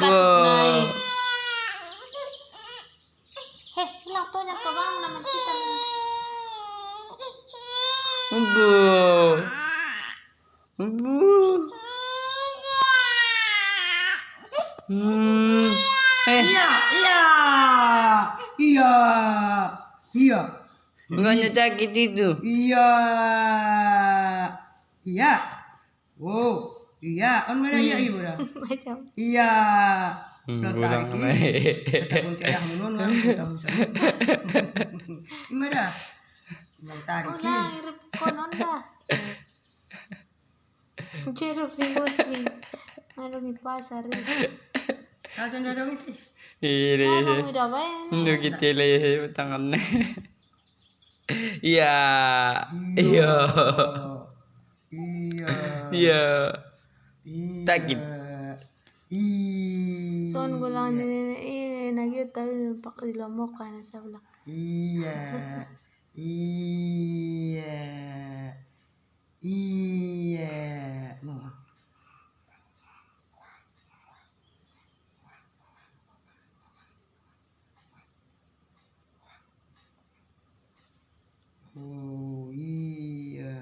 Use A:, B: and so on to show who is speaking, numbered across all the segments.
A: batuk naik. Heh, bilang tuh jangan kebangun nama kita.
B: Iya.
C: Bukannya sakit itu.
B: Iya. Wow. Iya. On mana iya ibu dah.
A: Macam.
B: Iya.
C: Bukan
B: Takun kaya hamun lah. Gimana? Bang tarik.
A: Ulang irip konon dah. Jeruk di bosing. Anu di pasar.
B: Kau jangan dong itu.
A: Anu udah banyak.
C: Untuk kita leh tangannya. Iya. Sakit.
A: Son gulang ni nagyo tayo pakai lomok kan sa ulak.
B: Iya. Oh iya.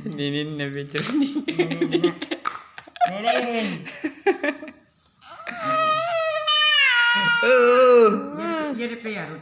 C: Ninin na picture
B: Nenen. Jadi peyarut.